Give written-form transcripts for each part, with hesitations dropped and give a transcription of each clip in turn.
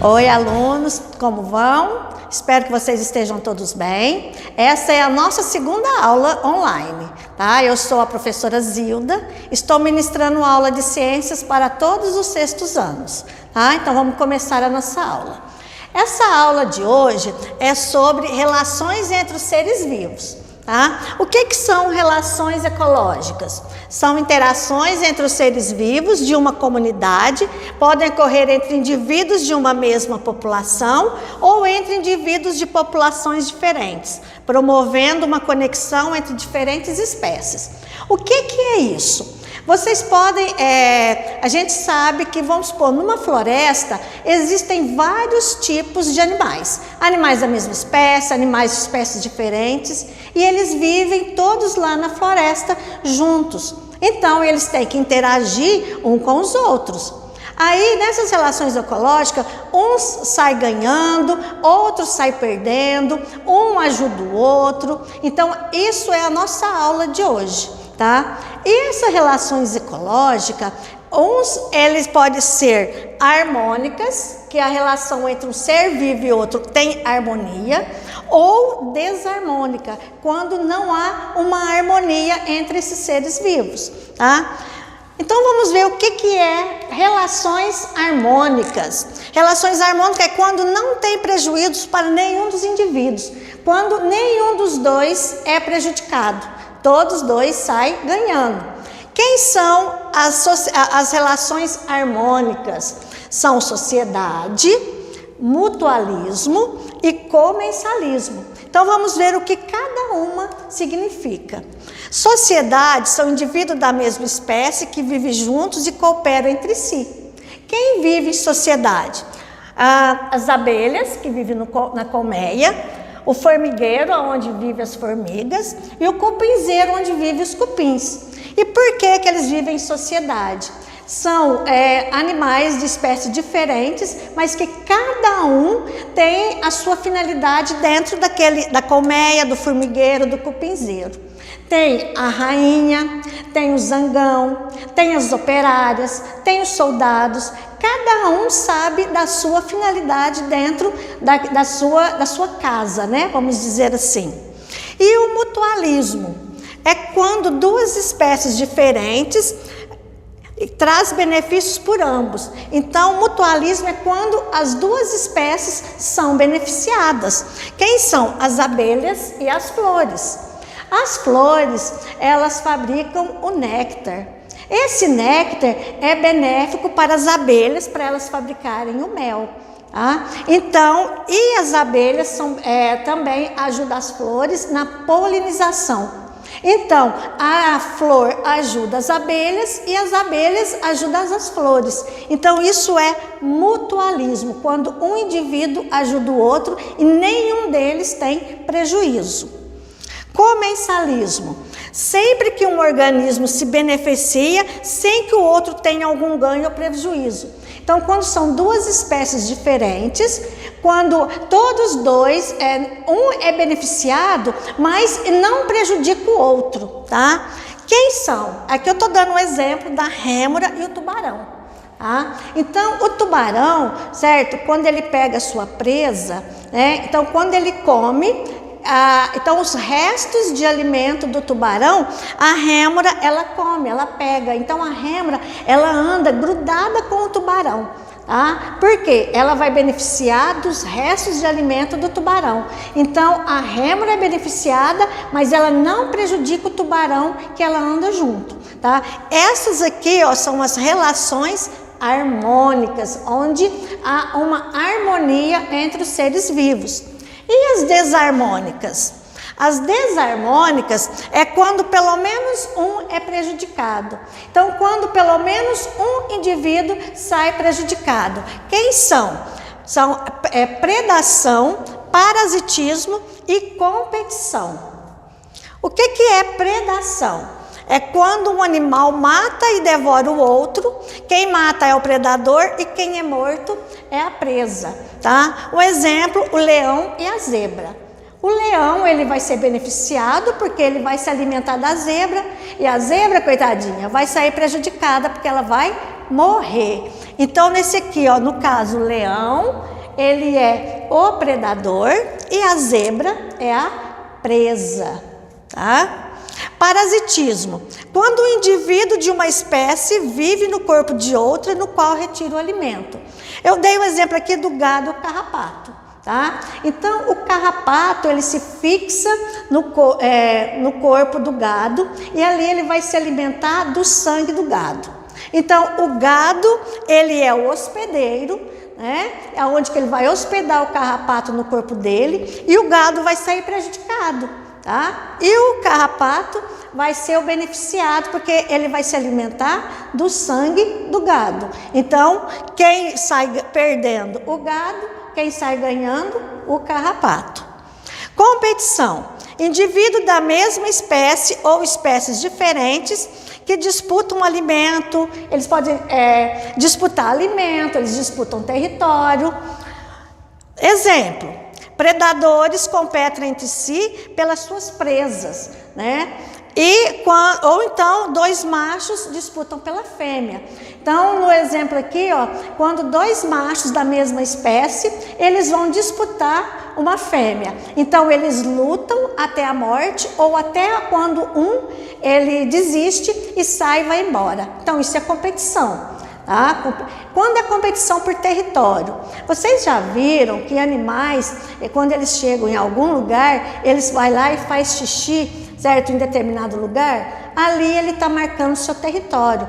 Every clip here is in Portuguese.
Oi, alunos, como vão? Espero que vocês estejam todos bem. Essa é a nossa segunda aula online, tá? Eu sou a professora Zilda, estou ministrando aula de ciências para todos os sextos anos, tá? Então vamos começar a nossa aula. Essa aula de hoje é sobre relações entre os seres vivos. Tá? O que são relações ecológicas? São interações entre os seres vivos de uma comunidade, podem ocorrer entre indivíduos de uma mesma população ou entre indivíduos de populações diferentes, promovendo uma conexão entre diferentes espécies. O que é isso? Vocês podem, a gente sabe que, vamos supor, numa floresta existem vários tipos de animais. Animais da mesma espécie, animais de espécies diferentes, e eles vivem todos lá na floresta juntos. Então, eles têm que interagir um com os outros. Aí, nessas relações ecológicas, uns sai ganhando, outros sai perdendo, um ajuda o outro. Então, isso é a nossa aula de hoje, tá? E essas relações ecológicas, eles podem ser harmônicas, que a relação entre um ser vivo e outro tem harmonia, ou desarmônica, quando não há uma harmonia entre esses seres vivos, tá? Então vamos ver o que é relações harmônicas. Relações harmônicas é quando não tem prejuízos para nenhum dos indivíduos, quando nenhum dos dois é prejudicado, todos dois saem ganhando. Quem são as relações harmônicas? São sociedade, mutualismo e comensalismo. Então vamos ver o que cada uma significa. Sociedade são indivíduos da mesma espécie que vivem juntos e cooperam entre si. Quem vive em sociedade? As abelhas, que vivem na colmeia, o formigueiro, onde vivem as formigas, e o cupinzeiro, onde vivem os cupins. E por que eles vivem em sociedade? São animais de espécies diferentes, mas que cada um tem a sua finalidade dentro da colmeia, do formigueiro, do cupinzeiro. Tem a rainha, tem o zangão, tem as operárias, tem os soldados. Cada um sabe da sua finalidade dentro da sua casa, né? Vamos dizer assim. E o mutualismo é quando duas espécies diferentes traz benefícios por ambos. Então, o mutualismo é quando as duas espécies são beneficiadas. Quem são? As abelhas e as flores. As flores, elas fabricam o néctar. Esse néctar é benéfico para as abelhas, para elas fabricarem o mel. Tá? Então, e as abelhas também ajudam as flores na polinização. Então, a flor ajuda as abelhas e as abelhas ajudam as flores. Então, isso é mutualismo, quando um indivíduo ajuda o outro e nenhum deles tem prejuízo. Comensalismo, sempre que um organismo se beneficia sem que o outro tenha algum ganho ou prejuízo. Então, quando são duas espécies diferentes, quando todos dois, um é beneficiado, mas não prejudica o outro, tá? Quem são? Aqui eu estou dando um exemplo da rêmora e o tubarão, tá? Então, o tubarão, certo? Quando ele pega a sua presa, né? Então, quando ele come, então os restos de alimento do tubarão, a rêmora, ela come, ela pega. Então a rêmora, ela anda grudada com o tubarão, tá? Por quê? Ela vai beneficiar dos restos de alimento do tubarão. Então a rêmora é beneficiada, mas ela não prejudica o tubarão que ela anda junto, tá? Essas aqui, ó, são as relações harmônicas, onde há uma harmonia entre os seres vivos. E as desarmônicas? As desarmônicas é quando pelo menos um é prejudicado. Então, quando pelo menos um indivíduo sai prejudicado. Quem são? São predação, parasitismo e competição. O que é predação? É quando um animal mata e devora o outro. Quem mata é o predador e quem é morto é a presa, tá? Um exemplo, o leão e a zebra. O leão, ele vai ser beneficiado porque ele vai se alimentar da zebra, e a zebra, coitadinha, vai sair prejudicada porque ela vai morrer. Então, nesse aqui, ó, no caso, o leão, ele é o predador e a zebra é a presa, tá? Parasitismo. Quando o indivíduo de uma espécie vive no corpo de outra, no qual retira o alimento. Eu dei o exemplo aqui do gado carrapato, tá? Então, o carrapato, ele se fixa no corpo do gado e ali ele vai se alimentar do sangue do gado. Então, o gado, ele é o hospedeiro, né? É onde que ele vai hospedar o carrapato no corpo dele e o gado vai sair prejudicado, tá? E o carrapato vai ser o beneficiado porque ele vai se alimentar do sangue do gado. Então, quem sai perdendo? O gado. Quem sai ganhando? O carrapato. Competição. Indivíduo da mesma espécie ou espécies diferentes que disputam alimento. Eles podem disputar alimento, eles disputam território. Exemplo: predadores competem entre si pelas suas presas, né? Ou então, dois machos disputam pela fêmea. Então, no exemplo aqui, ó, quando dois machos da mesma espécie, eles vão disputar uma fêmea. Então, eles lutam até a morte ou até quando ele desiste e sai e vai embora. Então, isso é competição. Tá? Quando é competição por território, vocês já viram que animais, quando eles chegam em algum lugar, eles vão lá e faz xixi, certo? Em determinado lugar, ali ele está marcando seu território.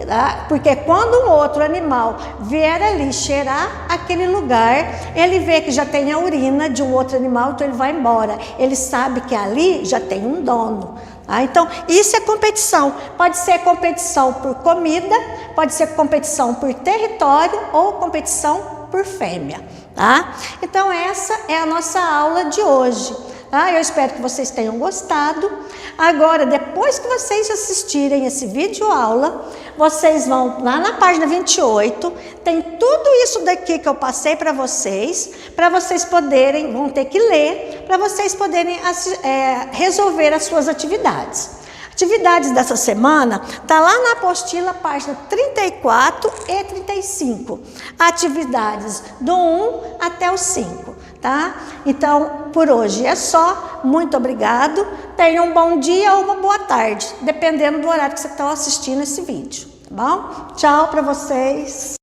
Tá? Porque quando um outro animal vier ali cheirar aquele lugar, ele vê que já tem a urina de um outro animal, então ele vai embora. Ele sabe que ali já tem um dono. Tá? Então, isso é competição. Pode ser competição por comida, pode ser competição por território ou competição por fêmea. Tá? Então, essa é a nossa aula de hoje. Tá? Eu espero que vocês tenham gostado. Agora, depois que vocês assistirem esse vídeo aula, vocês vão lá na página 28, tem tudo isso daqui que eu passei para vocês poderem, vão ter que ler, para vocês poderem resolver as suas atividades. Atividades dessa semana tá lá na apostila, página 34 e 35. Atividades do 1 até o 5, tá? Então, por hoje é só. Muito obrigado. Tenha um bom dia ou uma boa tarde, dependendo do horário que você está assistindo esse vídeo, tá bom? Tchau para vocês.